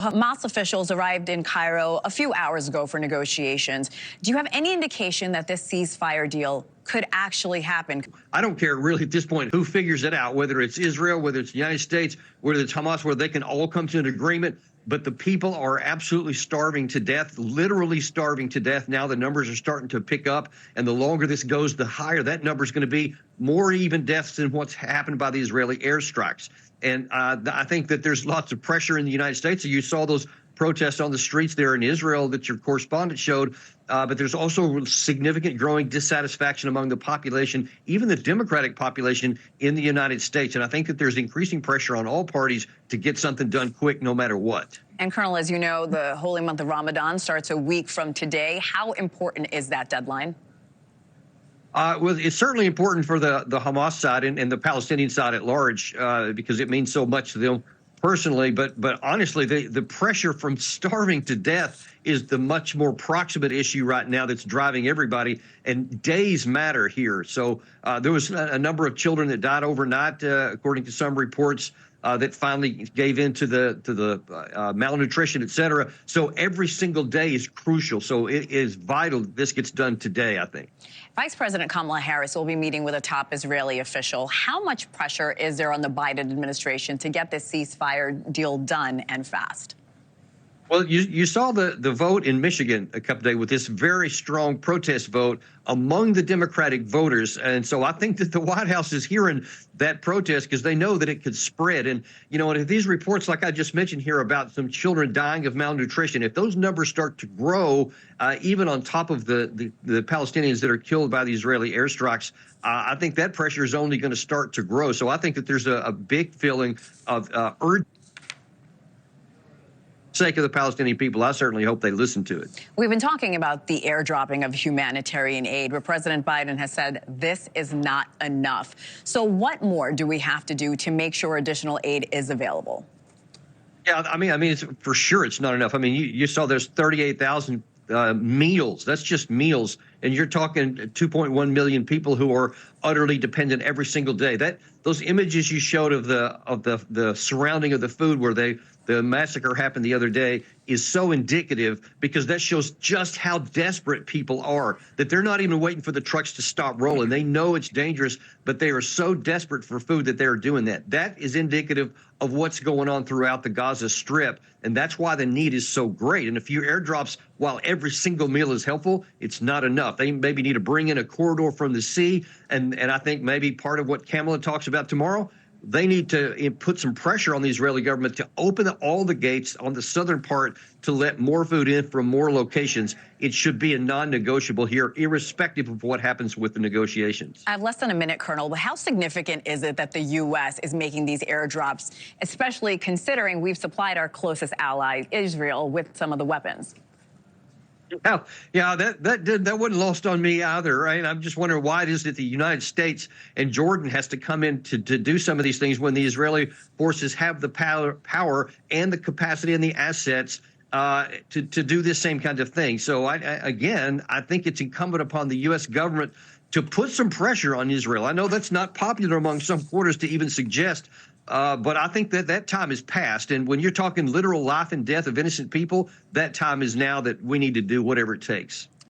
Hamas officials arrived in Cairo a few hours ago for negotiations. Do you have any indication that this ceasefire deal could actually happen? I don't care really at this point who figures it out, whether it's Israel, whether it's the United States, whether it's Hamas, where they can all come to an agreement. But the people are absolutely starving to death, literally starving to death. Now the numbers are starting to pick up, and the longer this goes, the higher that number is going to be. More even deaths than what's happened by the Israeli airstrikes. And I think that there's lots of pressure in the United States. You saw those protests on the streets there in Israel that your correspondent showed. But there's also significant growing dissatisfaction among the population, even the Democratic population in the United States. And I think that there's increasing pressure on all parties to get something done quick, no matter what. And Colonel, as you know, the holy month of Ramadan starts a week from today. How important is that deadline? Well, it's certainly important for the Hamas side and the Palestinian side at large, because it means so much to them personally. But honestly, the pressure from starving to death is the much more proximate issue right now that's driving everybody. And days matter here. So there was a number of children that died overnight, according to some reports. That finally gave in to the malnutrition, et cetera. So every single day is crucial. So it is vital that this gets done today, I think. Vice President Kamala Harris will be meeting with a top Israeli official. How much pressure is there on the Biden administration to get this ceasefire deal done and fast? Well, you saw the vote in Michigan a couple days with this very strong protest vote among the Democratic voters. And so I think that the White House is hearing that protest because they know that it could spread. And, you know, and if these reports, like I just mentioned here, about some children dying of malnutrition, if those numbers start to grow, even on top of the Palestinians that are killed by the Israeli airstrikes, I think that pressure is only going to start to grow. So I think that there's a big feeling of urgency. Sake of the Palestinian people, I certainly hope they listen to it. We've been talking about the airdropping of humanitarian aid, where President Biden has said this is not enough. So what more do we have to do to make sure additional aid is available? Yeah, I mean, it's, for sure it's not enough. I mean, you saw there's 38,000 meals. That's just meals. And you're talking 2.1 million people who are utterly dependent every single day. Those images you showed of the surrounding of the food where the massacre happened the other day is so indicative, because that shows just how desperate people are, that they're not even waiting for the trucks to stop rolling. They know it's dangerous, but they are so desperate for food that they're doing that. That is indicative of what's going on throughout the Gaza Strip, and that's why the need is so great. And a few airdrops, while every single meal is helpful, it's not enough. They maybe need to bring in a corridor from the sea, and I think maybe part of what Kamala talks about tomorrow, they need to put some pressure on the Israeli government to open all the gates on the southern part to let more food in from more locations. It should be a non-negotiable here, irrespective of what happens with the negotiations. I have less than a minute, Colonel, but how significant is it that the U.S. is making these airdrops, especially considering we've supplied our closest ally, Israel, with some of the weapons? Yeah, that wasn't lost on me either, right? I'm just wondering why it is that the United States and Jordan has to come in to do some of these things when the Israeli forces have the power and the capacity and the assets to do this same kind of thing. So again, I think it's incumbent upon the U.S. government to put some pressure on Israel. I know that's not popular among some quarters to even suggest, but I think that time is past. And when you're talking literal life and death of innocent people, that time is now that we need to do whatever it takes.